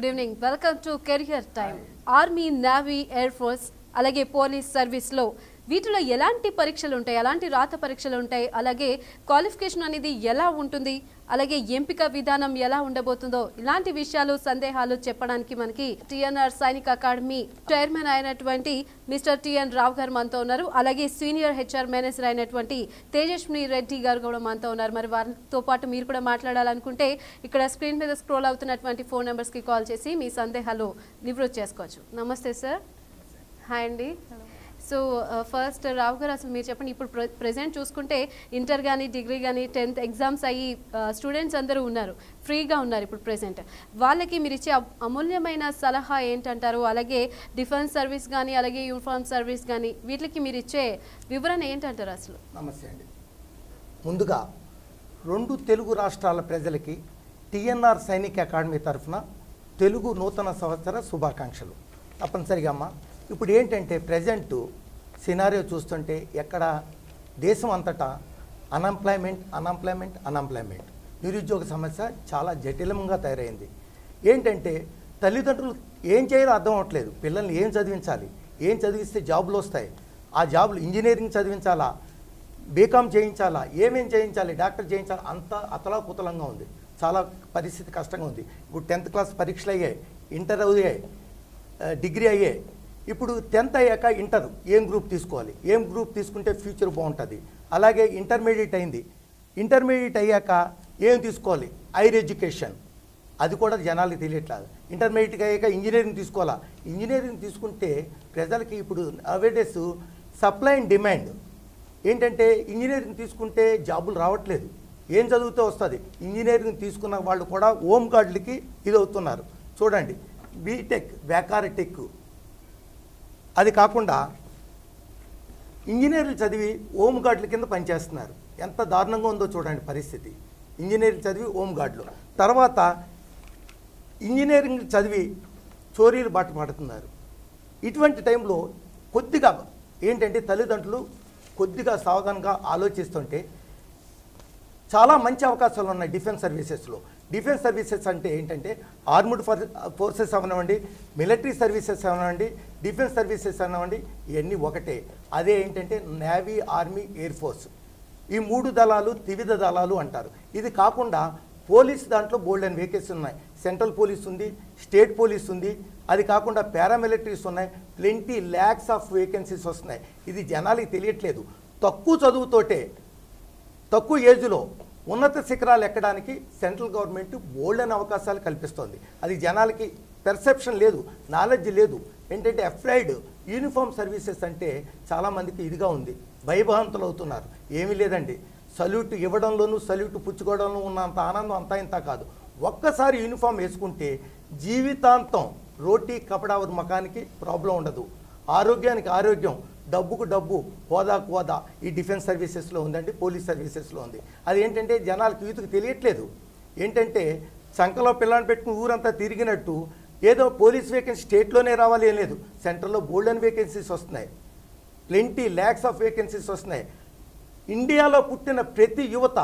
Good evening. Welcome to career time. Army, navy, air force అలాగే police సర్వీస్లో వీటిలో ఎలాంటి పరీక్షలు ఉంటాయి, ఎలాంటి రాత పరీక్షలు ఉంటాయి, అలాగే క్వాలిఫికేషన్ అనేది ఎలా ఉంటుంది, అలాగే ఎంపిక విధానం ఎలా ఉండబోతుందో ఇలాంటి విషయాలు సందేహాలు చెప్పడానికి మనకి టిఎన్ఆర్ సైనిక్ అకాడమీ చైర్మన్ అయినటువంటి మిస్టర్ టిఎన్ రావు గారు మనతో ఉన్నారు. అలాగే సీనియర్ హెచ్ఆర్ మేనేజర్ అయినటువంటి తేజస్విని రెడ్డి గారు కూడా మనతో ఉన్నారు. మరి వారితో పాటు మీరు కూడా మాట్లాడాలనుకుంటే ఇక్కడ స్క్రీన్ మీద స్క్రోల్ అవుతున్నటువంటి ఫోన్ నెంబర్స్కి కాల్ చేసి మీ సందేహాలు నివృత్తి చేసుకోవచ్చు. నమస్తే సార్. హాయ్ అండి. సో ఫస్ట్ రావు గారు, అసలు మీరు చెప్పండి, ఇప్పుడు ప్రెజెంట్ చూసుకుంటే ఇంటర్ కానీ డిగ్రీ కానీ 10th ఎగ్జామ్స్ అయ్యి స్టూడెంట్స్ అందరూ ఉన్నారు, ఫ్రీగా ఉన్నారు ఇప్పుడు ప్రెజెంట్. వాళ్ళకి మీరు ఇచ్చే అమూల్యమైన సలహా ఏంటంటారు? అలాగే డిఫెన్స్ సర్వీస్ కానీ అలాగే యూనిఫామ్ సర్వీస్ కానీ వీటికి మీరు ఇచ్చే వివరణ ఏంటంటారు అసలు? నమస్తే అండి. ముందుగా 2 తెలుగు రాష్ట్రాల ప్రజలకి టిఎన్ఆర్ సైనిక్ అకాడమీ తరఫున తెలుగు నూతన సంవత్సర శుభాకాంక్షలు. తప్పనిసరిగా అమ్మ, ఇప్పుడు ఏంటంటే ప్రజెంట్ సినారియో చూస్తుంటే ఎక్కడ దేశం అంతటా అన్ఎంప్లాయ్మెంట్ నిరుద్యోగ సమస్య చాలా జటిలంగా తయారైంది. ఏంటంటే తల్లిదండ్రులు ఏం చేయాలో అర్థం అవ్వట్లేదు. పిల్లల్ని ఏం చదివించాలి, ఏం చదివిస్తే జాబులు వస్తాయి, ఆ జాబులు ఇంజనీరింగ్ చదివించాలా, బీకామ్ చేయించాలా, ఏమేం చేయించాలి, డాక్టర్ చేయించాలా, అంతా అతలాకుతలంగా ఉంది. చాలా పరిస్థితి కష్టంగా ఉంది. ఇప్పుడు 10th క్లాస్ పరీక్షలు అయ్యాయి, ఇంటర్ అయ్యాయి, డిగ్రీ అయ్యాయి. ఇప్పుడు 10th అయ్యాక ఇంటర్ ఏం గ్రూప్ తీసుకోవాలి, ఏం గ్రూప్ తీసుకుంటే ఫ్యూచర్ బాగుంటుంది. అలాగే ఇంటర్మీడియట్ అయింది, ఇంటర్మీడియట్ అయ్యాక ఏం తీసుకోవాలి, హైర్ ఎడ్యుకేషన్, అది కూడా జనాలకి తెలియట్లేదు. ఇంటర్మీడియట్ అయ్యాక ఇంజనీరింగ్ తీసుకోవాలా, ఇంజనీరింగ్ తీసుకుంటే ప్రజలకి ఇప్పుడు అవేడేస్ సప్లై అండ్ డిమాండ్ ఏంటంటే ఇంజనీరింగ్ తీసుకుంటే జాబులు రావట్లేదు. ఏం చదివితే వస్తుంది, ఇంజనీరింగ్ తీసుకున్న వాళ్ళు కూడా హోమ్ గార్డులకి ఇది అవుతున్నారు. చూడండి, బీటెక్ వ్యాకార టెక్, అది కాకుండా ఇంజనీర్లు చదివి హోమ్ గార్డుల కింద పనిచేస్తున్నారు. ఎంత దారుణంగా ఉందో చూడండి పరిస్థితి. ఇంజనీరింగ్ చదివి హోమ్ గార్డులు, తర్వాత ఇంజనీరింగ్ చదివి చోరీలు బాట పడుతున్నారు. ఇటువంటి టైంలో కొద్దిగా ఏంటంటే తల్లిదండ్రులు కొద్దిగా సావధానంగా ఆలోచిస్తుంటే చాలా మంచి అవకాశాలు ఉన్నాయి డిఫెన్స్ సర్వీసెస్లో. డిఫెన్స్ సర్వీసెస్ అంటే ఏంటంటే ఆర్మ్డ్ ఫోర్సెస్ అవనివ్వండి, మిలిటరీ సర్వీసెస్ అవనివ్వండి, డిఫెన్స్ సర్వీసెస్ అవనివ్వండి, ఇవన్నీ ఒకటే. అదే ఏంటంటే నేవీ, ఆర్మీ, ఎయిర్ ఫోర్స్, ఈ 3 దళాలు త్రివిధ దళాలు అంటారు. ఇది కాకుండా పోలీస్ దాంట్లో బోల్డ్ అండ్ వేకెన్సీ ఉన్నాయి. సెంట్రల్ పోలీస్ ఉంది, స్టేట్ పోలీస్ ఉంది, అది కాకుండా పారామిలిటరీస్ ఉన్నాయి. ప్లెంటీ ల్యాక్స్ ఆఫ్ వేకెన్సీస్ వస్తున్నాయి. ఇది జనాలకి తెలియట్లేదు. తక్కువ చదువుతోటే తక్కువ ఏజ్లో ఉన్నత శిఖరాలు ఎక్కడానికి సెంట్రల్ గవర్నమెంట్ బోల్డ్ అని అవకాశాలు కల్పిస్తోంది. అది జనాలకి పెర్సెప్షన్ లేదు, నాలెడ్జ్ లేదు. ఏంటంటే అఫ్రైడ్ యూనిఫామ్ సర్వీసెస్ అంటే చాలామందికి ఇదిగా ఉంది, భయభ్రాంతులు అవుతున్నారు. ఏమీ లేదండి, సల్యూట్ ఇవ్వడంలోనూ సల్యూట్ పుచ్చుకోవడంలో ఉన్నంత ఆనందం అంతా ఇంత కాదు. ఒక్కసారి యూనిఫామ్ వేసుకుంటే జీవితాంతం రోటీ కపడా మకానికి ప్రాబ్లం ఉండదు. ఆరోగ్యానికి ఆరోగ్యం, డబ్బుకు డబ్బు, హోదాకు హోదా ఈ డిఫెన్స్ సర్వీసెస్లో ఉందండి, పోలీస్ సర్వీసెస్లో ఉంది. అది ఏంటంటే జనాలకు యూత్కి తెలియట్లేదు. ఏంటంటే సంఖలో పిల్లని పెట్టుకుని ఊరంతా తిరిగినట్టు ఏదో పోలీస్ వేకెన్సీ స్టేట్లోనే రావాలి ఏం లేదు, సెంట్రల్లో గోల్డెన్ వేకెన్సీస్ వస్తున్నాయి, ప్లెంటీ ల్యాక్స్ ఆఫ్ వేకెన్సీస్ వస్తున్నాయి. ఇండియాలో పుట్టిన ప్రతి యువత,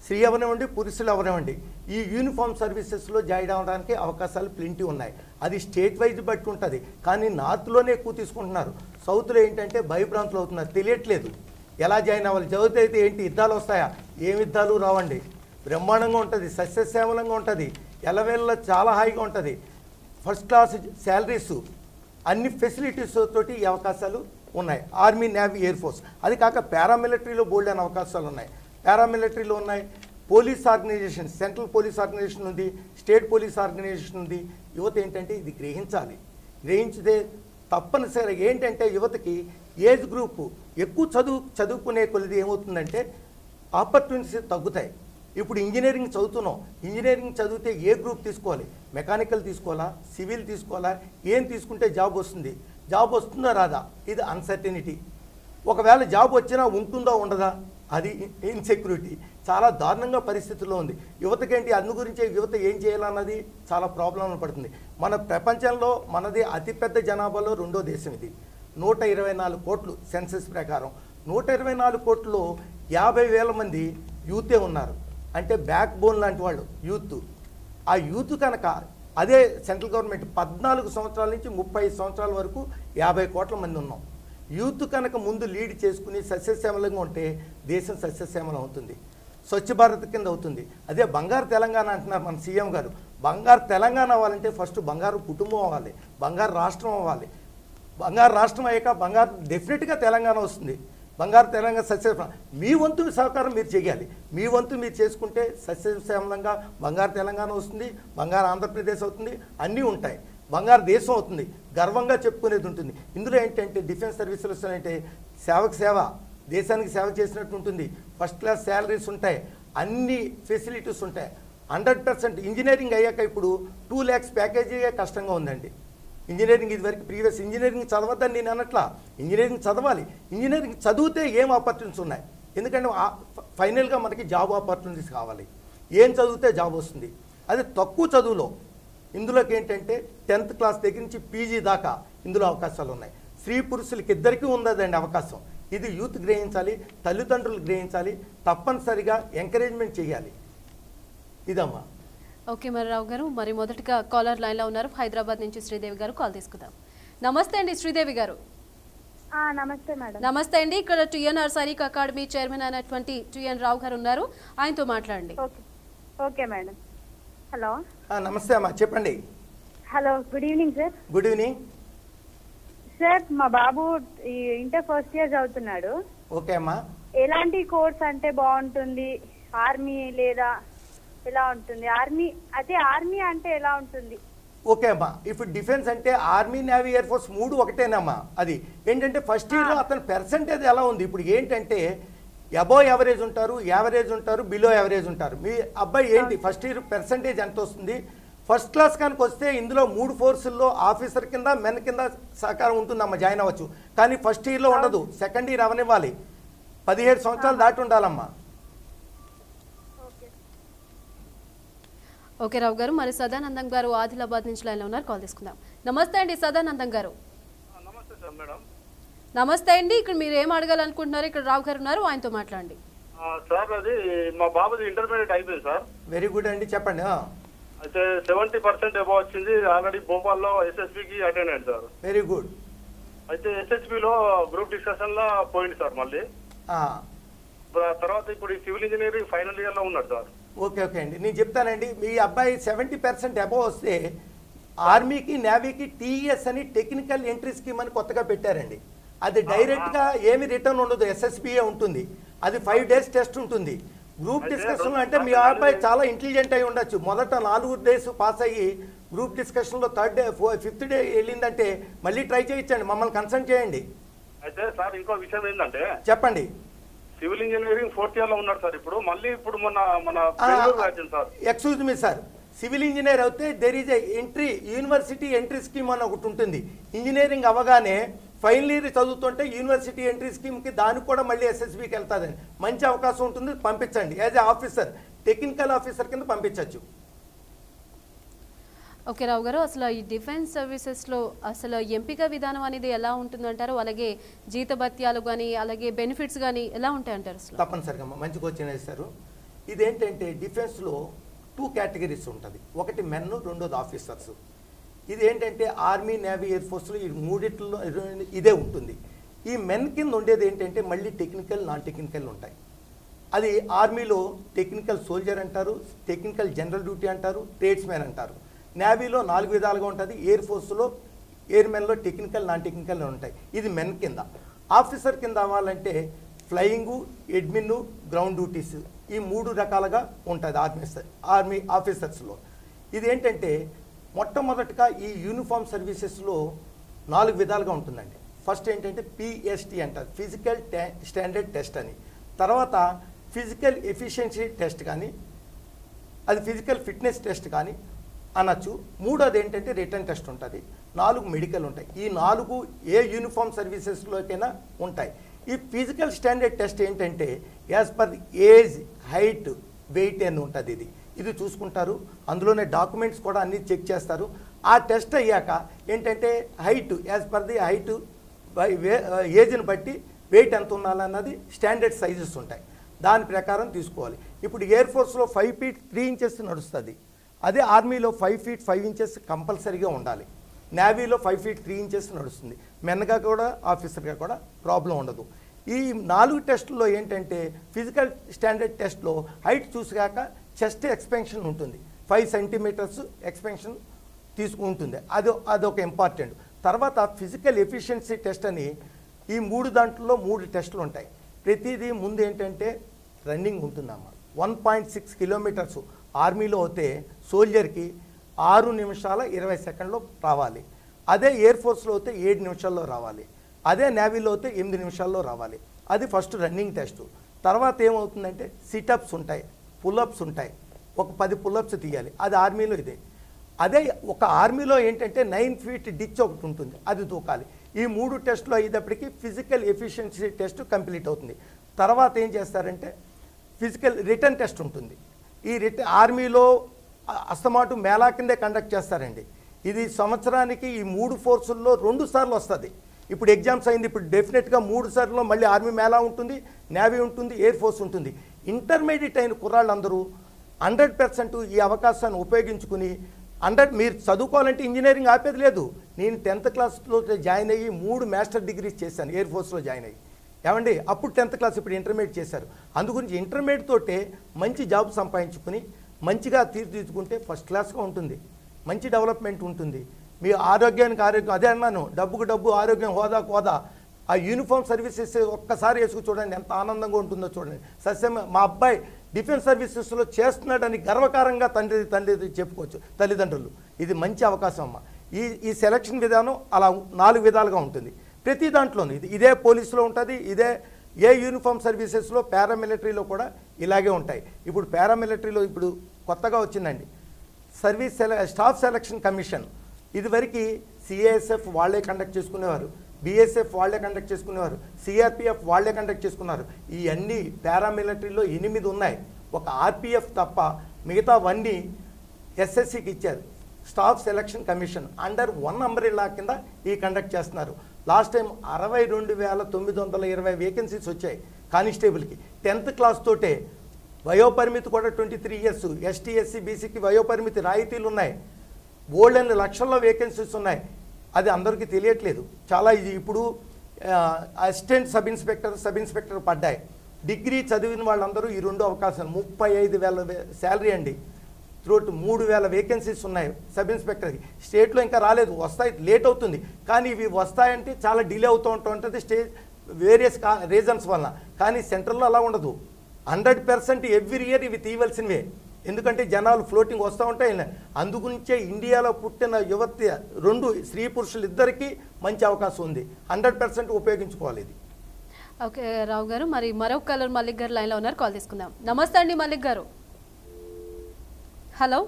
స్త్రీ అవనివ్వండి పురుషులు అవనివ్వండి, ఈ యూనిఫామ్ సర్వీసెస్లో జాయిన్ అవ్వడానికి అవకాశాలు ప్లెంటీ ఉన్నాయి. అది స్టేట్ వైజ్ బట్టి ఉంటుంది, కానీ నార్త్లోనే ఎక్కువ తీసుకుంటున్నారు. సౌత్లో ఏంటంటే భయభ్రాంతులు అవుతున్నారు, తెలియట్లేదు ఎలా జాయిన్ అవ్వాలి. చదివితే అయితే ఏంటి యుద్ధాలు వస్తాయా, ఏం యుద్ధాలు రావండి, బ్రహ్మాండంగా ఉంటుంది, సస్యశ్యామలంగా ఉంటుంది, ఎలవేళ్ళ చాలా హాయిగా ఉంటుంది, ఫస్ట్ క్లాస్ శాలరీస్, అన్ని ఫెసిలిటీస్ తోటి ఈ అవకాశాలు ఉన్నాయి. ఆర్మీ, నేవీ, ఎయిర్ ఫోర్స్, అది కాక పారామిలిటరీలో బోల్డ్ అనే అవకాశాలు ఉన్నాయి. పారామిలిటరీలో ఉన్నాయి, police organisation, central police organisation ఉంది, స్టేట్ పోలీస్ ఆర్గనైజేషన్ ఉంది. యువత ఏంటంటే ఇది గ్రహించాలి. గ్రహించితే తప్పనిసరిగా ఏంటంటే యువతకి ఏజ్ గ్రూపు ఎక్కువ చదువుకునే కొద్ది ఏమవుతుందంటే ఆపర్చునిటీస్ తగ్గుతాయి. ఇప్పుడు ఇంజనీరింగ్ చదువుతున్నాం, ఇంజనీరింగ్ చదివితే ఏ గ్రూప్ తీసుకోవాలి, మెకానికల్ తీసుకోవాలా, సివిల్ తీసుకోవాలా, ఏం తీసుకుంటే జాబ్ వస్తుంది, జాబ్ వస్తుందా రాదా, ఇది అన్సర్టెనిటీ. ఒకవేళ జాబ్ వచ్చినా ఉంటుందా ఉండదా, అది ఇన్సెక్యూరిటీ. చాలా దారుణంగా పరిస్థితుల్లో ఉంది. యువతకేంటి అందు గురించి యువత ఏం చేయాలన్నది చాలా ప్రాబ్లం పడుతుంది. మన ప్రపంచంలో మనది అతిపెద్ద జనాభాలో 2వ దేశం ఇది. 124 కోట్లు సెన్సస్ ప్రకారం. 124 కోట్లలో 50,000 మంది యూతే ఉన్నారు. అంటే బ్యాక్ బోన్ లాంటి వాళ్ళు యూత్. ఆ యూత్ కనుక అదే సెంట్రల్ గవర్నమెంట్ 14 సంవత్సరాల నుంచి 35 సంవత్సరాల వరకు 50 కోట్ల మంది ఉన్నాం. యూత్ కనుక ముందు లీడ్ చేసుకుని సస్యశ్యామలంగా ఉంటే దేశం సస్యశ్యామలం అవుతుంది, స్వచ్ఛ భారత్ కింద అవుతుంది. అదే బంగారు తెలంగాణ అంటున్నారు మన సీఎం గారు. బంగారు తెలంగాణ అవ్వాలంటే ఫస్ట్ బంగారు కుటుంబం అవ్వాలి, బంగారు రాష్ట్రం అవ్వాలి. బంగారు రాష్ట్రం అయ్యాక బంగారు డెఫినెట్గా తెలంగాణ వస్తుంది. బంగారు తెలంగాణ సస్యశ్యామలం. మీ వంతు సహకారం మీరు చేయాలి. మీ వంతు మీరు చేసుకుంటే సస్యశ్యామలంగా బంగారు తెలంగాణ వస్తుంది, బంగారు ఆంధ్రప్రదేశ్ అవుతుంది, అన్నీ ఉంటాయి, బంగారు దేశం అవుతుంది, గర్వంగా చెప్పుకునేది ఉంటుంది. ఇందులో ఏంటంటే డిఫెన్స్ సర్వీసులు అంటే సేవకు సేవ, దేశానికి సేవ చేసినట్టు ఉంటుంది, ఫస్ట్ క్లాస్ శాలరీస్ ఉంటాయి, అన్ని ఫెసిలిటీస్ ఉంటాయి. 100% ఇంజనీరింగ్ అయ్యాక ఇప్పుడు 2 lakhs ప్యాకేజీ కష్టంగా ఉందండి. ఇంజనీరింగ్ ఇదివరకు ప్రీవియస్ ఇంజనీరింగ్ చదవద్దని నేను అనట్లా, ఇంజనీరింగ్ చదవాలి. ఇంజనీరింగ్ చదివితే ఏం ఆపర్చునిటీస్ ఉన్నాయి, ఎందుకంటే ఫైనల్గా మనకి జాబ్ ఆపర్చునిటీస్ కావాలి. ఏం చదివితే జాబ్ వస్తుంది. అదే తక్కువ చదువులో ఇందులోకి ఏంటంటే 10th క్లాస్ దగ్గర నుంచి పీజీ దాకా ఇందులో అవకాశాలు ఉన్నాయి. స్త్రీ పురుషులకి ఇద్దరికీ ఉందండి అవకాశం. ఇది యూత్ గ్రహించాలి, తల్లిదండ్రులు గ్రహించాలి, తప్పనిసరిగా ఎంకరేజ్మెంట్ చేయాలి. ఇదమ్మా. ఓకే మరి రావు గారు, మరి మొదటిగా కాలర్ లైన్లో ఉన్నారు, హైదరాబాద్ నుంచి శ్రీదేవి గారు, కాల్ తీసుకుందాం. నమస్తే అండి శ్రీదేవి గారు. నమస్తే మేడం. నమస్తే అండి. ఇక్కడ టిఎన్ఆర్ సైనిక్ అకాడమీ చైర్మన్ అయినటువంటి టిఎన్ రావు గారు ఉన్నారు, ఆయనతో మాట్లాడండి. Okay madam. హలో. నమస్తే అమ్మా, చెప్పండి. Hello, good evening sir. Good evening sir. మా బాబు ఇంటర్ ఫస్ట్ ఇయర్ చదువుతున్నాడు. ఓకే అమ్మా. ఎలాంటి కోర్స్ అంటే బాగుంటుంది? ఆర్మీ లేదా ఎలా ఉంటుంది? ఆర్మీ అంటే ఎలా ఉంటుంది? ఓకే అమ్మా. ఇప్పుడు డిఫెన్స్ అంటే ఆర్మీ, నేవీ, ఎయిర్ ఫోర్స్ 3 ఒకటేనమ్మా. అది ఏంటంటే ఫస్ట్ ఇయర్లో అతని పర్సంటేజ్ ఎలా ఉంది. ఇప్పుడు ఏంటంటే అబోవ్ యావరేజ్ ఉంటారు, యావరేజ్ ఉంటారు, బిలో యావరేజ్ ఉంటారు. మీ అబ్బాయి ఏంటి ఫస్ట్ ఇయర్ పర్సంటేజ్ ఎంత వస్తుంది? ఫస్ట్ క్లాస్ కనుక వస్తే ఇందులో 3 ఫోర్సుల్లో ఆఫీసర్ కింద మెన్ కింద సహకారం ఉంటుందమ్మా, జాయిన్ అవ్వచ్చు. కానీ ఫస్ట్ ఇయర్లో ఉండదు, సెకండ్ ఇయర్ అవనివ్వాలి. 17 సంవత్సరాలు దాటి ఉండాలమ్మా. ఓకే రావు గారు, మరి సదానందం గారు ఆదిలాబాద్ నుంచి లైన్లో ఉన్నారు, కాల్ తీసుకుందాం. నమస్తే అండి సదానందం గారు. నమస్తే సార్. మేడం నమస్తే అండి. ఇక్కడ మీరు ఏం అడగాలనుకుంటున్నారు? ఇక్కడ రావు గారు ఉన్నారు, ఆయనతో మాట్లాడండి. సార్, అది మా బాబుది ఇంటర్మీడియట్ అయిపోయింది సార్. వెరీ గుడ్ అండి, చెప్పండి. అయితే 70% అబౌవ్ వచ్చింది. ఆల్రెడీ భోపాల్లో ఎస్ఎస్బికి అటెండ్ అయ్యింది సార్. Very good. అయితే ఎస్ఎస్బిలో గ్రూప్ డిస్కషన్ లో పోయింది సార్. మళ్ళీ తర్వాత ఇప్పుడు సివిల్ ఇంజనీరింగ్ ఫైనల్ ఇయర్ లో ఉన్నాడు సార్. ఓకే ఓకే అండి, నేను చెప్తానండి. మీ అబ్బాయి 70% అబౌవ్ వస్తే ఆర్మీకి, నేవీకి టీఎస్ అని టెక్నికల్ ఎంట్రీ స్కీమ్ అని కొత్తగా పెట్టారండి. అది డైరెక్ట్గా ఏమి రిటర్న్ ఉండదు, ఎస్ఎస్బిఏ ఉంటుంది. అది 5 days టెస్ట్ ఉంటుంది. గ్రూప్ డిస్కషన్ అంటే మీ అబ్బాయి చాలా ఇంటెలిజెంట్ అయి ఉండొచ్చు. మొదట 4 days పాస్ అయ్యి గ్రూప్ డిస్కషన్లో 3rd day 5th day వెళ్ళిందంటే మళ్ళీ ట్రై చేయించండి, మమ్మల్ని కన్సల్ట్ చేయండి. అయితే సార్ ఇంకో విషయం ఏంటంటే, చెప్పండి. సివిల్ ఇంజనీరింగ్ 4th year లో ఉన్నాడు సార్. ఇప్పుడు మన excuse me sir, civil engineer అయితే there is entry university entry scheme అని ఒకటి ఉంటుంది. ఇంజనీరింగ్ అవ్వగానే ఫైనల్ ఇయర్ చదువుతుంటే యూనివర్సిటీ ఎంట్రీ స్కీమ్కి దానికి కూడా మళ్ళీ ఎస్ఎస్బికి వెళ్తుందని మంచి అవకాశం ఉంటుంది, పంపించండి. As a officer, technical officer కింద పంపించవచ్చు. ఓకే రావు గారు, అసలు ఈ డిఫెన్స్ సర్వీసెస్లో అసలు ఎంపిక విధానం అనేది ఎలా ఉంటుందంటారు? అలాగే జీతభత్యాలు కానీ అలాగే బెనిఫిట్స్ కానీ ఎలా ఉంటాయంటారు? అసలు తప్పనిసరిగా మంచి క్వశ్చన్ వేశారు. ఇదేంటంటే డిఫెన్స్లో 2 categories ఉంటుంది. ఒకటి మెన్, రెండోది ఆఫీసర్స్. ఇది ఏంటంటే ఆర్మీ, నేవీ, ఎయిర్ ఫోర్స్లో ఈ 3 ఇదే ఉంటుంది. ఈ మెన్ కింద ఉండేది ఏంటంటే మళ్ళీ టెక్నికల్, నాన్ టెక్నికల్ ఉంటాయి. అది ఆర్మీలో టెక్నికల్ సోల్జర్ అంటారు, టెక్నికల్ జనరల్ డ్యూటీ అంటారు, ట్రేడ్స్మెన్ అంటారు. నేవీలో 4 విధాలుగా ఉంటుంది. ఎయిర్ ఫోర్స్లో, ఎయిర్మెన్లో టెక్నికల్, నాన్ టెక్నికల్ ఉంటాయి. ఇది మెన్ కింద. ఆఫీసర్ కింద అవ్వాలంటే ఫ్లయింగు, అడ్మిన్, గ్రౌండ్ డ్యూటీస్, ఈ 3 రకాలుగా ఉంటుంది ఆర్మీ ఆఫీసర్స్లో. ఇది ఏంటంటే మొట్టమొదటిగా ఈ యూనిఫామ్ సర్వీసెస్లో 4 విధాలుగా ఉంటుందండి. ఫస్ట్ ఏంటంటే పిఎస్టీ అంటారు, ఫిజికల్ స్టాండర్డ్ టెస్ట్ అని. తర్వాత ఫిజికల్ ఎఫిషియన్సీ టెస్ట్ కానీ, అది ఫిజికల్ ఫిట్నెస్ టెస్ట్ కానీ అనొచ్చు. మూడోది ఏంటంటే రిటర్న్ టెస్ట్ ఉంటుంది. 4 మెడికల్ ఉంటాయి. ఈ 4 ఏ యూనిఫామ్ సర్వీసెస్లోకైనా ఉంటాయి. ఈ ఫిజికల్ స్టాండర్డ్ టెస్ట్ ఏంటంటే as per age, height, weight అని ఉంటుంది. ఇది చూసుకుంటారు. అందులోనే డాక్యుమెంట్స్ కూడా అన్నీ చెక్ చేస్తారు. ఆ టెస్ట్ అయ్యాక ఏంటంటే height, as per the height ఏజ్ని బట్టి వెయిట్ ఎంత ఉండాలన్నది స్టాండర్డ్ సైజెస్ ఉంటాయి. దాని ప్రకారం తీసుకోవాలి. ఇప్పుడు ఎయిర్ ఫోర్స్లో 5 feet 3 inches నడుస్తుంది. అదే ఆర్మీలో 5 feet 5 inches కంపల్సరీగా ఉండాలి. నేవీలో 5 feet 3 inches నడుస్తుంది. మెన్గా కూడా ఆఫీసర్గా కూడా ప్రాబ్లం ఉండదు. ఈ 4 టెస్టుల్లో ఏంటంటే ఫిజికల్ స్టాండర్డ్ టెస్ట్లో హైట్ చూసాక చెస్ట్ ఎక్స్పెన్షన్ ఉంటుంది. 5 centimeters ఎక్స్పెన్షన్ తీసుకుంటుంది. అదొక ఇంపార్టెంట్. తర్వాత ఫిజికల్ ఎఫిషియన్సీ టెస్ట్ అని ఈ 3 దాంట్లో 3 టెస్టులు ఉంటాయి. ప్రతిదీ ముందు ఏంటంటే రన్నింగ్ ఉంటుందమ్మా. 1.6 kilometers ఆర్మీలో అయితే సోల్జర్కి 6 నిమిషాల 20 సెకండ్లో రావాలి. అదే ఎయిర్ ఫోర్స్లో అయితే 7 నిమిషాల్లో రావాలి. అదే నేవీలో అయితే 8 నిమిషాల్లో రావాలి. అది ఫస్ట్ రన్నింగ్ టెస్ట్. తర్వాత ఏమవుతుందంటే సిటప్స్ ఉంటాయి, పుల్అప్స్ ఉంటాయి. ఒక 10 పుల్అప్స్ తీయాలి. అది ఆర్మీలో ఇదే. అదే ఒక ఆర్మీలో ఏంటంటే 9 feet డిచ్ ఒకటి ఉంటుంది, అది దూకాలి. ఈ 3 టెస్టులు అయ్యేటప్పటికి ఫిజికల్ ఎఫిషియన్సీ టెస్ట్ కంప్లీట్ అవుతుంది. తర్వాత ఏం చేస్తారంటే ఫిజికల్ రిటర్న్ టెస్ట్ ఉంటుంది. ఈ ఆర్మీలో అస్తమాటు మేళా కిందే కండక్ట్ చేస్తారండి. ఇది సంవత్సరానికి ఈ 3 ఫోర్సుల్లో 2 సార్లు వస్తుంది. ఇప్పుడు ఎగ్జామ్స్ అయింది, ఇప్పుడు డెఫినెట్గా 3 సార్లు మళ్ళీ ఆర్మీ మేళా ఉంటుంది, నేవీ ఉంటుంది, ఎయిర్ ఫోర్స్ ఉంటుంది. ఇంటర్మీడియట్ అయిన కుర్రాళ్ళందరూ 100% ఈ అవకాశాన్ని ఉపయోగించుకుని మీరు చదువుకోవాలంటే ఇంజనీరింగ్ ఆపేది లేదు. నేను 10th క్లాస్లో జాయిన్ అయ్యి 3 మాస్టర్ డిగ్రీస్ చేశాను ఎయిర్ ఫోర్స్లో జాయిన్ అయ్యి. ఏమండి అప్పుడు 10th క్లాస్, ఇప్పుడు ఇంటర్మీడియట్ చేశారు. అందుగురించి ఇంటర్మీడియట్ తోటే మంచి జాబ్ సంపాదించుకుని మంచిగా తీర్చిదిద్దుకుంటే ఫస్ట్ క్లాస్గా ఉంటుంది, మంచి డెవలప్మెంట్ ఉంటుంది. మీ ఆరోగ్యానికి ఆరోగ్యం, అదే అన్నాను, డబ్బుకు డబ్బు, ఆరోగ్యం హోదాకు హోదా. ఆ యూనిఫామ్ సర్వీసెస్ ఒక్కసారి వేసుకు చూడండి ఎంత ఆనందంగా ఉంటుందో చూడండి. సస్యం మా అబ్బాయి డిఫెన్స్ సర్వీసెస్లో చేస్తున్నాడని గర్వకారంగా తండ్రి చెప్పుకోవచ్చు తల్లిదండ్రులు. ఇది మంచి అవకాశం అమ్మ. ఈ సెలక్షన్ విధానం అలా 4 విధాలుగా ఉంటుంది. ప్రతి దాంట్లోనూ ఇదే పోలీసులో ఉంటుంది, ఇదే ఏ యూనిఫామ్ సర్వీసెస్లో పారామిలిటరీలో కూడా ఇలాగే ఉంటాయి. ఇప్పుడు పారామిలిటరీలో ఇప్పుడు కొత్తగా వచ్చిందండి స్టాఫ్ సెలక్షన్ కమిషన్. ఇదివరకు సిఏఎస్ఎఫ్ వాళ్ళే కండక్ట్ చేసుకునేవారు, బిఎస్ఎఫ్ వాళ్ళే కండక్ట్ చేసుకునేవారు, సిఆర్పిఎఫ్ వాళ్ళే కండక్ట్ చేసుకున్నారు. ఈ అన్ని పారామిలిటరీలో 8 ఉన్నాయి. ఒక ఆర్పిఎఫ్ తప్ప మిగతావన్నీ ఎస్ఎస్సికి ఇచ్చారు. Staff selection commission under 1 umbrella కింద ఈ కండక్ట్ చేస్తున్నారు. లాస్ట్ టైం 62,920 వేకెన్సీస్ వచ్చాయి కానిస్టేబుల్కి. 10th క్లాస్ తోటే వయోపరిమితి కూడా 23 years. ఎస్టీ ఎస్సీ బీసీకి వయోపరిమితి రాయితీలు ఉన్నాయి. బోల్డెన్ లక్షల్లో వేకెన్సీస్ ఉన్నాయి. అది అందరికీ తెలియట్లేదు. చాలా ఇది ఇప్పుడు అసిస్టెంట్ సబ్ ఇన్స్పెక్టర్ పడ్డాయి. డిగ్రీ చదివిన వాళ్ళందరూ ఈ 2 అవకాశాలు. 35,000 శాలరీ అండి. త్రూట్ 3,000 వేకెన్సీస్ ఉన్నాయి సబ్ ఇన్స్పెక్టర్కి. స్టేట్లో ఇంకా రాలేదు, వస్తాయి, లేట్ అవుతుంది. కానీ ఇవి వస్తాయంటే చాలా డిలే అవుతూ ఉంటుంది వేరియస్ రీజన్స్ వల్ల. కానీ సెంట్రల్లో అలా ఉండదు. 100% ఎవ్రీ ఇయర్ ఇవి తీయవలసినవే. ఎందుకంటే జనాలు ఫ్లోటింగ్ వస్తూ ఉంటాయి. అందుగురించే ఇండియాలో పుట్టిన యువతి 2 స్త్రీ పురుషులు ఇద్దరికీ మంచి అవకాశం ఉంది. 100% ఉపయోగించుకోవాలి ఇది. ఓకే రావు గారు, మరి మరొక కలర్ మల్లిక్ గారు లైన్లో ఉన్నారు, కాల్ తీసుకుందాం. నమస్తే అండి మల్లిక్ గారు. హలో.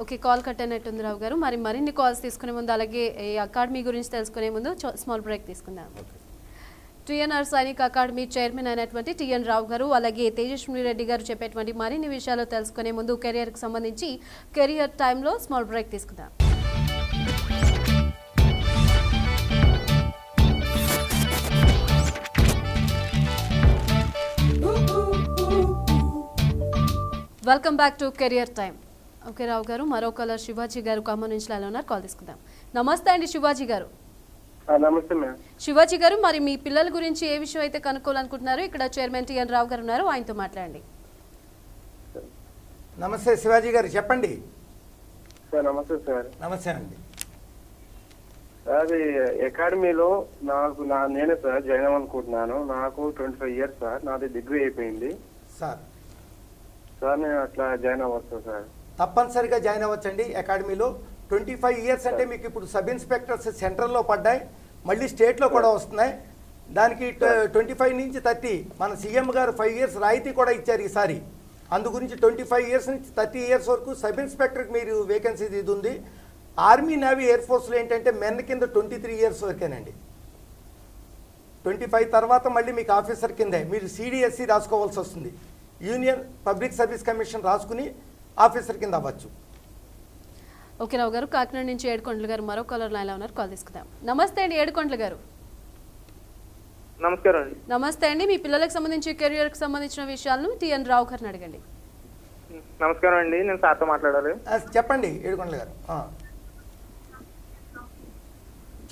ఓకే, కాల్ కట్ అయినట్టుంది రావు గారు. మరిన్ని కాల్స్ తీసుకునే ముందు, అలాగే ఈ అకాడమీ గురించి తెలుసుకునే ముందు స్మాల్ బ్రేక్ తీసుకుందాం. టిఎన్ఆర్ సైనిక్ అకాడమీ చైర్మన్ అయినటువంటి టిఎన్ రావు గారు, అలాగే తేజస్విని రెడ్డి గారు చెప్పేటువంటి మరిన్ని విషయాలు తెలుసుకునే ముందు కెరియర్కి సంబంధించి కెరియర్ టైంలో స్మాల్ బ్రేక్ తీసుకుందాం. Welcome back to career time. Okay Rao garu, మరో కలర్ శివాజీ గారు ఖమ్మం నుంచి లైన్లో ఉన్నారు, కాల్ తీసుకుందాం. నమస్తే అండి శివాజీ గారు. నమస్తే మేడం. శివాజీ గారు, మరి మీ పిల్లల గురించి ఏ విషయం అయితే కనుక్కోవాలనుకుంటున్నారు, ఇక్కడ చైర్మన్ టిఎన్ రావు గారు ఉన్నారు, ఆయనతో మాట్లాడండి. నమస్తే శివాజీ గారు, చెప్పండి. సార్ నమస్తే సార్. నమస్తే అండి. అది అకాడమీలో నేనే సార్ జాయిన్ అవ్వాలనుకుంటున్నాను. నాకు 25 years సార్. నాది డిగ్రీ అయిపోయింది సార్. నేను అట్లా జాయిన్ అవ్వచ్చు సార్? తప్పనిసరిగా జాయిన్ అవ్వచ్చండి అకాడమీలో. 25 years అంటే మీకు ఇప్పుడు సబ్ ఇన్స్పెక్టర్స్ సెంట్రల్లో పడ్డాయి, మళ్ళీ స్టేట్లో కూడా వస్తున్నాయి. దానికి 25 నుంచి 30 మన సీఎం గారు 5 years రాయితీ కూడా ఇచ్చారు ఈసారి. అందు గురించి 25 years నుంచి 30 years వరకు సబ్ ఇన్స్పెక్టర్కి మీరు వేకెన్సీ ఇది ఉంది. ఆర్మీ నేవీ ఎయిర్ ఫోర్స్లో ఏంటంటే మెన్ కింద 23 years వరకేనండి. 25 తర్వాత మళ్ళీ మీకు ఆఫీసర్ కిందే మీరు సిడిఎస్సి రాసుకోవాల్సి వస్తుంది. యూనియన్ పబ్లిక్ సర్వీస్ కమిషన్ రాసుకుని ఆఫీసర్ కింద అవ్వచ్చు. ఓకే రావు గారు, కాకినాడ నుంచి ఏడుకొండల గారు మరో కలర్ లైన్లో ఉన్నారు, కాల్ తీసుకుందాం. నమస్తే అండి ఏడుకొండల గారు. నమస్కారం అండి. నమస్తే అండి, మీ పిల్లలకు సంబంధించి కెరియర్కి సంబంధించిన విషయాలను టిఎన్ రావు గారిని అడగండి. నమస్కారం అండి, నేను సార్తో మాట్లాడాలి. చెప్పండి ఏడుకొండల గారు,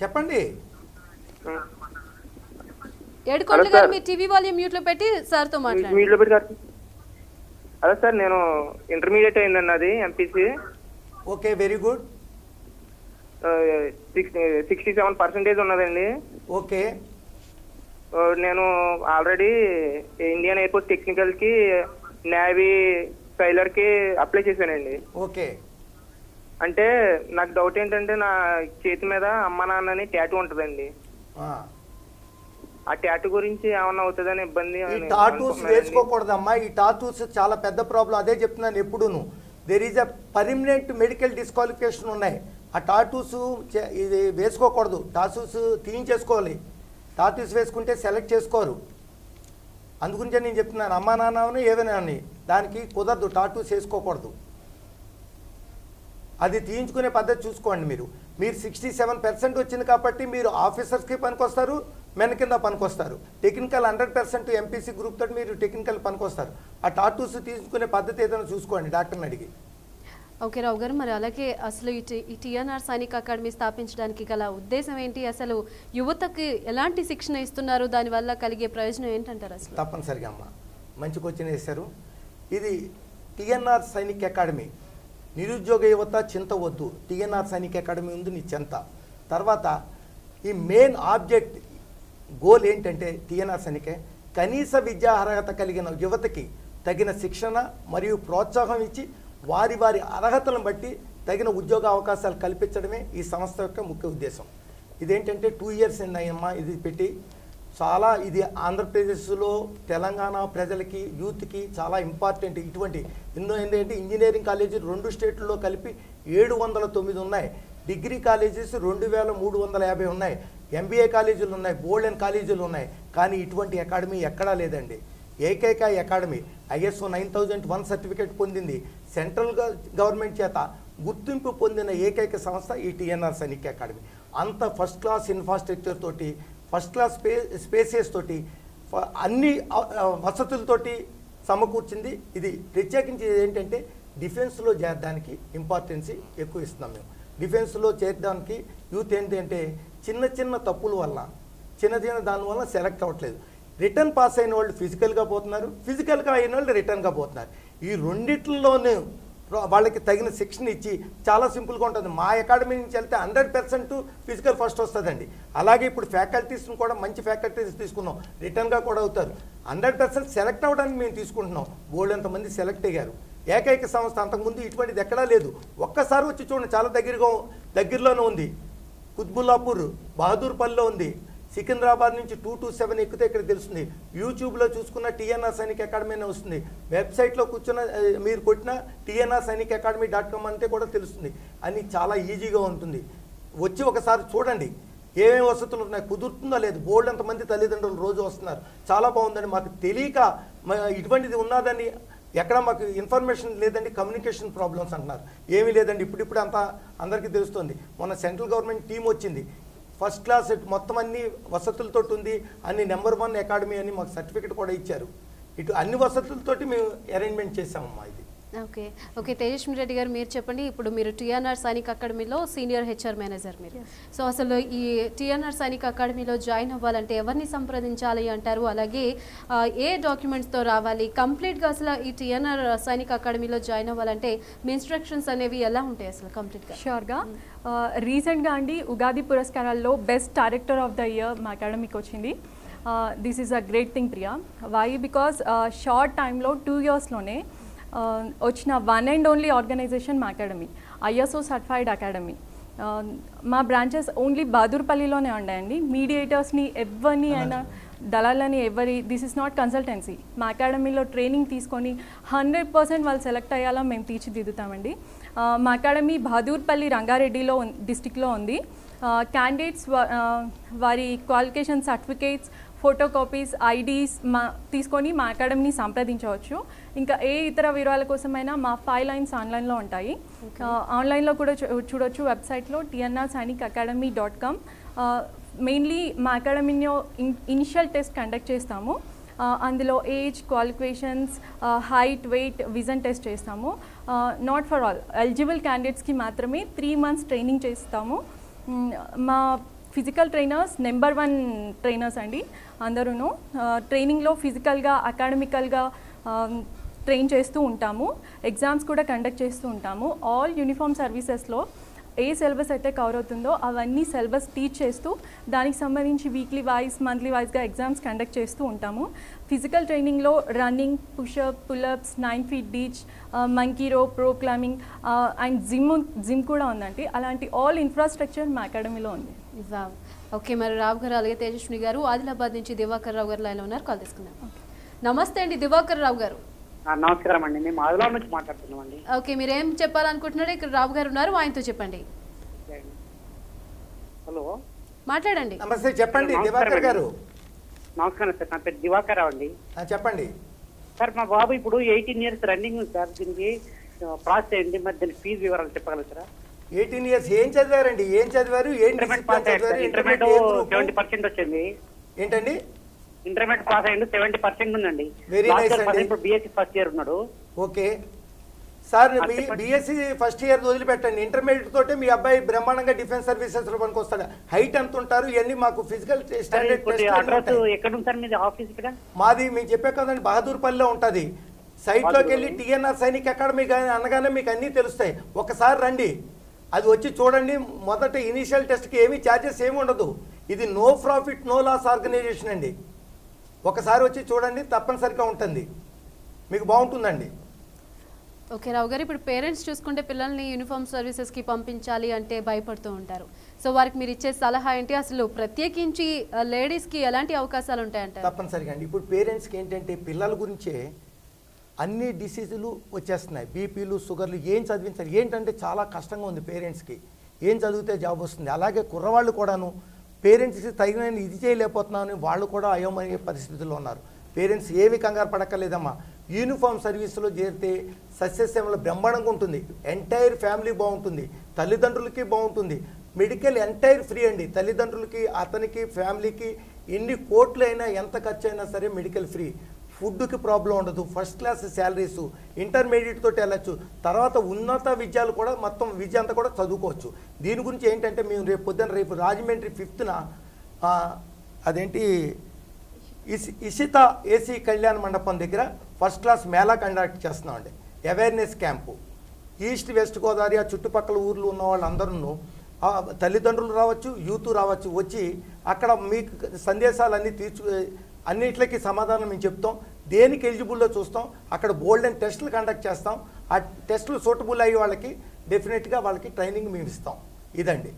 చెప్పండి. ఏడుకొండల గారు మీ టీవీ వాల్యూమ్ మ్యూట్ లో పెట్టి సార్తో మాట్లాడండి. అదే సార్, నేను ఇంటర్మీడియట్ అయిందండి, అది ఎంపీసీ. Okay, very good. 67% ఉన్నదండి. ఓకే. నేను already Indian air force technical కి, నేవీ సైలర్ కి అప్లై చేశానండి. ఓకే. అంటే నాకు డౌట్ ఏంటంటే, నా చేతి మీద అమ్మ నాన్నని టాటూ ఉంటుందండి. ఆ టాటూ గురించి ఏమన్నా అవుతుందని ఇబ్బంది? టాటూస్ వేసుకోకూడదమ్మా. ఈ టాటూస్ చాలా పెద్ద ప్రాబ్లం. అదే చెప్తున్నాను ఎప్పుడూను. There is a permanent medical disqualification ఉన్నాయి. ఆ టాటూస్ ఇది వేసుకోకూడదు. టాటూస్ తీయించేసుకోవాలి. టాటూస్ వేసుకుంటే సెలెక్ట్ చేసుకోరు. అందుగురించే నేను చెప్తున్నాను, అమ్మా నాన్నని ఏవైనా అని దానికి కుదరదు. టాటూస్ వేసుకోకూడదు. అది తీయించుకునే పద్ధతి చూసుకోండి. మీరు 67% వచ్చింది కాబట్టి మీరు ఆఫీసర్స్కి పనికొస్తారు, మెన్ కింద పనికొస్తారు. టెక్నికల్ 100% ఎంపీసీ గ్రూప్ తోటి మీరు టెక్నికల్ పనికొస్తారు. ఆ టాటూస్ తీసుకునే పద్ధతి ఏదైనా చూసుకోండి డాక్టర్ని అడిగి. ఓకే రావు గారు, మరి అలాగే అసలు ఈ టీఎన్ఆర్ సైనిక్ అకాడమీ స్థాపించడానికి గల ఉద్దేశం ఏంటి? అసలు యువతకి ఎలాంటి శిక్షణ ఇస్తున్నారు? దానివల్ల కలిగే ప్రయోజనం ఏంటంటారు అసలు? తప్పనిసరిగా అమ్మ, మంచి క్వశ్చన్ వేశారు. ఇది టీఎన్ఆర్ సైనిక్ అకాడమీ. నిరుద్యోగ యువత చింత వద్దు, టీఎన్ఆర్ సైనిక్ అకాడమీ ఉంది నీ చింత. తర్వాత ఈ మెయిన్ ఆబ్జెక్ట్ గోల్ ఏంటంటే టీఎన్ఆర్ సైనికే కనీస విద్యా అర్హత కలిగిన యువతకి తగిన శిక్షణ మరియు ప్రోత్సాహం ఇచ్చి వారి వారి అర్హతలను బట్టి తగిన ఉద్యోగ అవకాశాలు కల్పించడమే ఈ సంస్థ యొక్క ముఖ్య ఉద్దేశం. ఇదేంటంటే 2 years అయ్యమ్మా ఇది పెట్టి. చాలా ఇది ఆంధ్రప్రదేశ్లో తెలంగాణ ప్రజలకి యూత్కి చాలా ఇంపార్టెంట్. ఇటువంటి ఎన్నో ఏంటంటే ఇంజనీరింగ్ కాలేజీలు 2 స్టేట్లలో కలిపి 709 ఉన్నాయి. డిగ్రీ కాలేజెస్ 2350 ఉన్నాయి. ఎంబీఏ కాలేజీలు ఉన్నాయి, బోల్డెన్ కాలేజీలు ఉన్నాయి. కానీ ఇటువంటి అకాడమీ ఎక్కడా లేదండి. ఏకైక అకాడమీ ISO 9001 సర్టిఫికేట్ పొందింది. సెంట్రల్ గవర్నమెంట్ చేత గుర్తింపు పొందిన ఏకైక సంస్థ ఈ టీఎన్ఆర్ సైనిక్ అకాడమీ. అంత ఫస్ట్ క్లాస్ ఇన్ఫ్రాస్ట్రక్చర్ తోటి, ఫస్ట్ క్లాస్ స్పేసెస్ తోటి, అన్ని వసతులతోటి సమకూర్చింది. ఇది ప్రత్యేకించి ఏంటంటే డిఫెన్స్లో చేరడానికి ఇంపార్టెన్సీ ఎక్కువ ఇస్తున్నాం మేము. డిఫెన్స్లో చేరడానికి యూత్ ఏంటంటే చిన్న చిన్న తప్పుల వల్ల, చిన్న దానివల్ల సెలెక్ట్ అవ్వట్లేదు. రిటర్న్ పాస్ అయిన వాళ్ళు ఫిజికల్గా పోతున్నారు, ఫిజికల్గా అయిన వాళ్ళు రిటర్న్గా పోతున్నారు. ఈ రెండిట్లలోనే వాళ్ళకి తగిన శిక్షణ ఇచ్చి చాలా సింపుల్గా ఉంటుంది. మా అకాడమీ నుంచి వెళ్తే 100% ఫిజికల్ ఫస్ట్ వస్తుందండి. అలాగే ఇప్పుడు ఫ్యాకల్టీస్ని కూడా మంచి ఫ్యాకల్టీస్ తీసుకున్నాం, రిటర్న్గా కూడా అవుతారు. 100% సెలెక్ట్ అవ్వడానికి మేము తీసుకుంటున్నాం. బోల్డ్ ఎంతమంది సెలెక్ట్ అయ్యారు. ఏకైక సంస్థ, అంతకుముందు ఇటువంటిది ఎక్కడా లేదు. ఒక్కసారి వచ్చి చూడండి, చాలా దగ్గరలోనే ఉంది. కుత్బుల్లాపూర్ బహదూర్పల్లిలో ఉంది. సికింద్రాబాద్ నుంచి 227 ఎక్కితే ఇక్కడ తెలుస్తుంది. యూట్యూబ్లో చూసుకున్న టీఎన్ఆర్ సైనిక్ అకాడమీ అనే వస్తుంది. వెబ్సైట్లో కూర్చున్న మీరు కొట్టిన TNRSainikacademy.com అంటే కూడా తెలుస్తుంది. అని చాలా ఈజీగా ఉంటుంది. వచ్చి ఒకసారి చూడండి ఏమేమి వసతులు ఉన్నాయి, కుదురుతుందో లేదు. బోల్డ్ అంతమంది తల్లిదండ్రులు రోజు వస్తున్నారు. చాలా బాగుందండి. మాకు తెలియక ఇటువంటిది ఉన్నదని ఎక్కడ మాకు ఇన్ఫర్మేషన్ లేదండి, కమ్యూనికేషన్ ప్రాబ్లమ్స్ అంటున్నారు. ఏమీ లేదండి, ఇప్పుడు అంతా అందరికీ తెలుస్తుంది. మొన్న సెంట్రల్ గవర్నమెంట్ టీం వచ్చింది. ఫస్ట్ క్లాస్ మొత్తం అన్ని వసతులతో ఉంది, అన్ని #1 అకాడమీ అని మాకు సర్టిఫికెట్ కూడా ఇచ్చారు. ఇటు అన్ని వసతులతోటి మేము అరేంజ్మెంట్ చేసామమ్మా. ఇది ఓకే తేజస్వి రెడ్డి గారు, మీరు చెప్పండి. ఇప్పుడు మీరు టీఎన్ఆర్ సైనిక్ అకాడమీలో సీనియర్ HR మేనేజర్ మీరు. సో అసలు ఈ టీఎన్ఆర్ సైనిక్ అకాడమీలో జాయిన్ అవ్వాలంటే ఎవరిని సంప్రదించాలి అంటారు? అలాగే ఏ డాక్యుమెంట్స్తో రావాలి? కంప్లీట్గా అసలు ఈ టీఎన్ఆర్ సైనిక్ అకాడమీలో జాయిన్ అవ్వాలంటే మీ ఇన్స్ట్రక్షన్స్ అనేవి ఎలా ఉంటాయి అసలు కంప్లీట్గా? షూర్గా. రీసెంట్గా అండి ఉగాది పురస్కారాల్లో best director of the year మా అకాడమీకి వచ్చింది. This is a great thing Priya. Why? Because short టైంలో 2 yearsలోనే వచ్చిన వన్ అండ్ ఓన్లీ ఆర్గనైజేషన్ మా అకాడమీ, ISO సర్టిఫైడ్ అకాడమీ. మా బ్రాంచెస్ ఓన్లీ బహదూర్పల్లిలోనే ఉన్నాయండి. మీడియేటర్స్ని ఎవరిని అయినా, దళాలని దిస్ ఇస్ నాట్ కన్సల్టెన్సీ. మా అకాడమీలో ట్రైనింగ్ తీసుకొని 100% వాళ్ళు సెలెక్ట్ అయ్యేలా మేము తీర్చిదిద్దుతామండి. మా అకాడమీ బహదూర్పల్లి రంగారెడ్డిలో డిస్టిక్లో ఉంది. క్యాండిడేట్స్ వారి qualification certificates, photo copies, IDs తీసుకొని మా అకాడమీని సంప్రదించవచ్చు. ఇంకా ఏ ఇతర వివరాల కోసమైనా మా 5 lines ఆన్లైన్లో ఉంటాయి. ఆన్లైన్లో కూడా చూడొచ్చు వెబ్సైట్లో TNRSainikacademy.com. మెయిన్లీ మా అకాడమీలో ఇనిషియల్ టెస్ట్ కండక్ట్ చేస్తాము. అందులో age, qualifications, height, weight, vision test చేస్తాము. నాట్ ఫర్ ఆల్, ఎలిజిబుల్ క్యాండిడేట్స్కి మాత్రమే 3 months ట్రైనింగ్ చేస్తాము. మా ఫిజికల్ ట్రైనర్స్ నెంబర్ 1 ట్రైనర్స్ అండి అందరూ. ట్రైనింగ్లో ఫిజికల్గా, అకాడమికల్గా ట్రైన్ చేస్తూ ఉంటాము. ఎగ్జామ్స్ కూడా కండక్ట్ చేస్తూ ఉంటాము. ఆల్ యూనిఫామ్ సర్వీసెస్లో ఏ సిలబస్ అయితే కవర్ అవుతుందో అవన్నీ సిలబస్ టీచ్ చేస్తూ దానికి సంబంధించి వీక్లీ వైజ్, మంత్లీ వైజ్గా ఎగ్జామ్స్ కండక్ట్ చేస్తూ ఉంటాము. ఫిజికల్ ట్రైనింగ్లో running, pushup, pullups, 9 feet ditch, monkey rope, ప్రో క్లైంబింగ్ అండ్ జిమ్ కూడా ఉందండి. అలాంటి ఆల్ ఇన్ఫ్రాస్ట్రక్చర్ మా అకాడమీలో ఉంది. ఓకే, మరి రావు గారు అలాగే తేజస్విని గారు ఆదిలాబాద్ నుంచి దివాకర్ రావు గారు లైన్లో ఉన్నారు, కాల్ తీసుకుందాం. నమస్తే అండి దివాకర్ రావు గారు. నమస్కారం అండి, మేము ఆదిలాబాద్ నుంచి మాట్లాడుతున్నాం అండి. ఓకే, మీరు ఏం చెప్పాలనుకుంటున్నారు? ఇక్కడ రావు గారు ఉన్నారు, ఆయనతో చెప్పండి. హలో, మాట్లాడండి. నమస్తే, చెప్పండి దివాకర్ గారు. నమస్కారం సార్, నా పేరు దివాకర్ రావు అండి. చెప్పండి సార్. మా బాబు ఇప్పుడు 18 years రన్నింగ్ ఉంది సార్. దీనికి ప్రాసెస్ ఏంటి, మరి దీనికి ఫీజు వివరాలు చెప్పగలుగుతారా? 18 years ఏం చదివారండి? ఏం చదివారు? ఇంటర్మీడియట్ పాస్ అయ్యారు. ఇంటర్మీడియట్ 70% వచ్చింది. ఏంటండి? ఇంటర్మీడియట్ పాస్ అయ్యిండు, 70% ఉందండి. వెరీ నైస్ అండి. ఇప్పుడు బిఎస్సి ఫస్ట్ ఇయర్ ఉన్నాడు. Okay sir, BSc first year వదిలిపెట్టండి. ఇంటర్మీడియట్ తోటే మీ అబ్బాయి బ్రహ్మాండంగా డిఫెన్స్ సర్వీసెస్ లో పనికి వస్తాడు. హైట్ ఎంత ఉంటారు, ఇవన్నీ మాకు ఫిజికల్ స్టాండర్డ్ ఎక్కడ ఉంది సార్ మీది ఆఫీస్? ఇక్కడ మాది మీకు చెప్పే కదండి, బహదూర్పల్లిలో ఉంటుంది. సైట్ లోకి వెళ్ళి టిఎన్ఆర్ సైనిక్ అకాడమీ అనగానే మీకు అన్నీ తెలుస్తాయి. ఒకసారి రండి, అది వచ్చి చూడండి. మొదట ఇనిషియల్ టెస్ట్కి ఏమీ ఛార్జెస్ ఏమి ఉండదు. ఇది no profit no loss organization అండి. ఒకసారి వచ్చి చూడండి, తప్పనిసరిగా ఉంటుంది, మీకు బాగుంటుందండి. ఓకే రావు గారు, ఇప్పుడు పేరెంట్స్ చూసుకుంటే పిల్లల్ని యూనిఫామ్ సర్వీసెస్కి పంపించాలి అంటే భయపడుతూ ఉంటారు. సో వారికి మీరు ఇచ్చే సలహా ఏంటి? అసలు ప్రత్యేకించి లేడీస్కి ఎలాంటి అవకాశాలు ఉంటాయంటారు? తప్పనిసరిగా అండి. ఇప్పుడు పేరెంట్స్కి ఏంటంటే పిల్లల గురించే అన్ని డిసీజులు వచ్చేస్తున్నాయి, బీపీలు, షుగర్లు. ఏం చదివించాలి ఏంటంటే చాలా కష్టంగా ఉంది పేరెంట్స్కి. ఏం చదివితే జాబ్ వస్తుంది? అలాగే కుర్రవాళ్ళు కూడాను పేరెంట్స్కి తగిన ఇది చేయలేకపోతున్నామని వాళ్ళు కూడా అయోమయ పరిస్థితుల్లో ఉన్నారు. పేరెంట్స్ ఏమి కంగారు పడక్కర్లేదమ్మా. యూనిఫామ్ సర్వీస్లో చేరితే సస్యశ్యామల బ్రహ్మాండంగా ఉంటుంది. ఎంటైర్ ఫ్యామిలీ బాగుంటుంది, తల్లిదండ్రులకి బాగుంటుంది. మెడికల్ ఎంటైర్ ఫ్రీ అండి. తల్లిదండ్రులకి, అతనికి, ఫ్యామిలీకి ఎన్ని కోట్లు అయినా, ఎంత ఖర్చు అయినా సరే మెడికల్ ఫ్రీ. ఫుడ్కి ప్రాబ్లం ఉండదు, ఫస్ట్ క్లాస్ శాలరీసు, ఇంటర్మీడియట్ తోటి వెళ్ళచ్చు. తర్వాత ఉన్నత విద్యలు కూడా, మొత్తం విద్య అంతా కూడా చదువుకోవచ్చు. దీని గురించి ఏంటంటే మేము రేపు రాజమండ్రి 5th అదేంటి ఇషిత ఏసీ కళ్యాణ మండపం దగ్గర ఫస్ట్ క్లాస్ మేళా కండక్ట్ చేస్తున్నామండి. Awareness camp. East west Godavari ఆ చుట్టుపక్కల ఊర్లు ఉన్న వాళ్ళందరూ, తల్లిదండ్రులు రావచ్చు, యూత్ రావచ్చు. వచ్చి అక్కడ మీకు సందేశాలన్నీ అన్నిట్లకి సమాధానం మేము చెప్తాం. దేనికి ఎలిజిబుల్లో చూస్తాం. అక్కడ గోల్డెన్ టెస్టులు కండక్ట్ చేస్తాం. ఆ టెస్టులు సూటబుల్ అయ్యే వాళ్ళకి డెఫినెట్గా వాళ్ళకి ట్రైనింగ్ మేము ఇస్తాం. ఇదండి.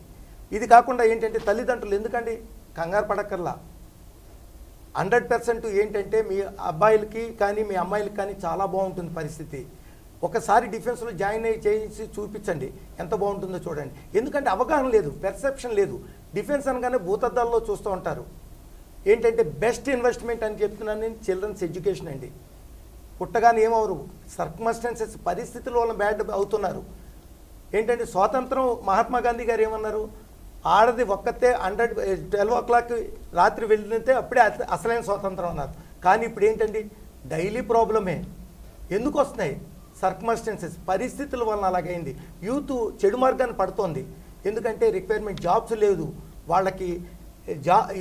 ఇది కాకుండా ఏంటంటే తల్లిదండ్రులు ఎందుకండి కంగారు పడక్కర్లా. 100% ఏంటంటే మీ అబ్బాయిలకి కానీ మీ అమ్మాయిలకి కానీ చాలా బాగుంటుంది పరిస్థితి. ఒకసారి డిఫెన్స్లో జాయిన్ అయ్యి చేసి చూపించండి, ఎంత బాగుంటుందో చూడండి. ఎందుకంటే అవగాహన లేదు, పెర్సెప్షన్ లేదు. డిఫెన్స్ అనగానే భూతద్దాల్లో చూస్తూ ఉంటారు. ఏంటంటే బెస్ట్ ఇన్వెస్ట్మెంట్ అని చెప్తున్నాను నేను చిల్డ్రన్స్ ఎడ్యుకేషన్ అండి. పుట్టగానే ఏమవరు, సర్కమ్స్టాన్సెస్ పరిస్థితుల వల్ల బ్యాడ్ అవుతున్నారు. ఏంటంటే స్వాతంత్రం మహాత్మా గాంధీ గారు ఏమన్నారు, ఆడది ఒక్కతే 12 o'clock రాత్రి వెళ్తే అప్పుడే అసలైన స్వాతంత్రం అన్నారు. కానీ ఇప్పుడు ఏంటండి డైలీ ప్రాబ్లమే. ఎందుకు వస్తున్నాయి? సర్కమ్స్టాన్సెస్, పరిస్థితుల వలన అలాగైంది. యూత్ చెడు మార్గాన్ని పడుతోంది. ఎందుకంటే రిక్వైర్మెంట్ జాబ్స్ లేదు, వాళ్ళకి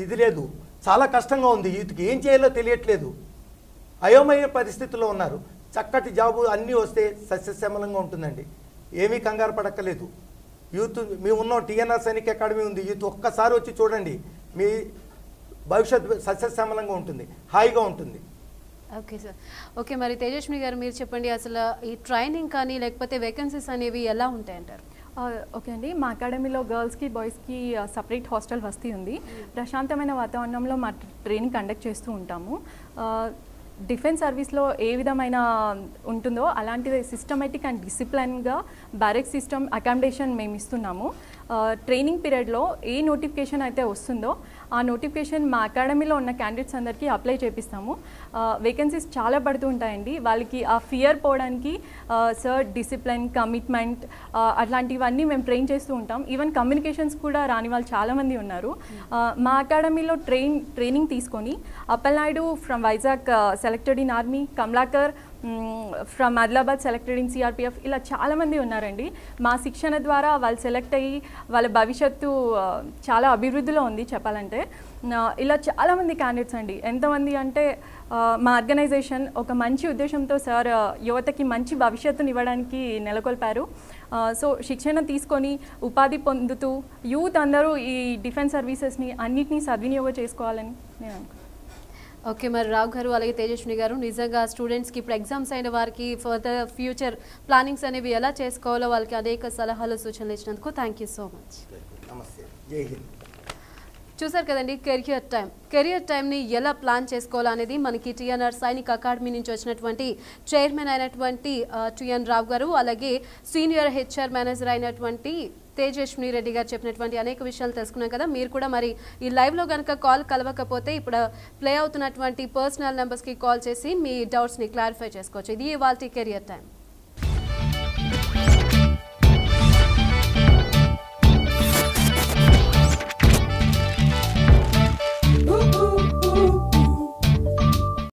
ఇది లేదు, చాలా కష్టంగా ఉంది. యూత్కి ఏం చేయాలో తెలియట్లేదు, అయోమయ పరిస్థితుల్లో ఉన్నారు. చక్కటి జాబు అన్నీ వస్తే సస్యశ్యామలంగా ఉంటుందండి. ఏమీ కంగారు పడక్కలేదు. యూత్ మేము ఉన్నాం, టిఎన్ఆర్ సైనిక్ అకాడమీ ఉంది. యూత్ ఒక్కసారి వచ్చి చూడండి, మీ భవిష్యత్తు సస్యశ్యామలంగా ఉంటుంది, హాయిగా ఉంటుంది. Okay sir. ఓకే, మరి తేజస్విని గారు మీరు చెప్పండి, అసలు ఈ ట్రైనింగ్ కానీ లేకపోతే వేకెన్సీస్ అనేవి ఎలా ఉంటాయంటారు? ఓకే అండి, మా అకాడమీలో గర్ల్స్కి బాయ్స్కి సపరేట్ హాస్టల్ వసతి ఉంది. ప్రశాంతమైన వాతావరణంలో మా ట్రైనింగ్ కండక్ట్ చేస్తూ ఉంటాము. డిఫెన్స్ సర్వీస్లో ఏ విధమైన ఉంటుందో అలాంటిది సిస్టమేటిక్ అండ్ డిసిప్లైన్గా బ్యారెక్ సిస్టమ్ అకామిడేషన్ మేము ఇస్తున్నాము. ట్రైనింగ్ పీరియడ్లో ఏ నోటిఫికేషన్ అయితే వస్తుందో ఆ నోటిఫికేషన్ మా అకాడమీలో ఉన్న క్యాండిడేట్స్ అందరికీ అప్లై చేపిస్తాము. వేకెన్సీస్ చాలా పడుతూ ఉంటాయండి. వాళ్ళకి ఆ ఫియర్ పోవడానికి సార్ డిసిప్లిన్, కమిట్మెంట్ అట్లాంటివన్నీ మేము ట్రైన్ చేస్తూ ఉంటాం. ఈవెన్ కమ్యూనికేషన్స్ కూడా రాని వాళ్ళు చాలామంది ఉన్నారు. మా అకాడమీలో ట్రైనింగ్ తీసుకొని Appalanaidu from Vizag selected in army, Kamalakar from Adilabad selected in CRPF, ఇలా చాలామంది ఉన్నారండి. మా శిక్షణ ద్వారా వాళ్ళు సెలెక్ట్ అయ్యి వాళ్ళ భవిష్యత్తు చాలా అభివృద్ధిలో ఉంది చెప్పాలంటే. ఇలా చాలామంది క్యాండిడేట్స్ అండి. ఎంతమంది అంటే మా ఆర్గనైజేషన్ ఒక మంచి ఉద్దేశంతో సార్ యువతకి మంచి భవిష్యత్తుని ఇవ్వడానికి నెలకొల్పారు. సో శిక్షణ తీసుకొని ఉపాధి పొందుతూ యూత్ అందరూ ఈ డిఫెన్స్ సర్వీసెస్ని అన్నిటినీ సద్వినియోగం చేసుకోవాలని నేను అనుకుంటున్నాను. ఓకే, మరి రావు గారు అలాగే తేజస్విని గారు, నిజంగా స్టూడెంట్స్కి ఇప్పుడు ఎగ్జామ్స్ అయిన వారికి ఫర్దర్ ఫ్యూచర్ ప్లానింగ్స్ అనేవి ఎలా చేసుకోవాలో వాళ్ళకి అనేక సలహాలు సూచనలు ఇచ్చినందుకు థ్యాంక్ యూ సో మచ్. నమస్తే, జై హింద్. చూసారు కదండి కెరియర్ టైంని ఎలా ప్లాన్ చేసుకోవాలో అనేది మనకి టీఎన్ఆర్ సైనిక్ అకాడమీ నుంచి వచ్చినటువంటి చైర్మన్ అయినటువంటి టిఎన్ రావు గారు, అలాగే సీనియర్ హెచ్ఆర్ మేనేజర్ అయినటువంటి తేజస్విని రెడ్డి గారు చెప్పినటువంటి అనేక విషయాలు తెలుసుకున్నాం కదా. మీరు కూడా మరి ఈ లైవ్లో కనుక కాల్ కలవకపోతే ఇప్పుడు ప్లే అవుతున్నటువంటి పర్సనల్ నెంబర్స్కి కాల్ చేసి మీ డౌట్స్ని క్లారిఫై చేసుకోవచ్చు. ఇది ఇవాల్టి కెరియర్ టైం.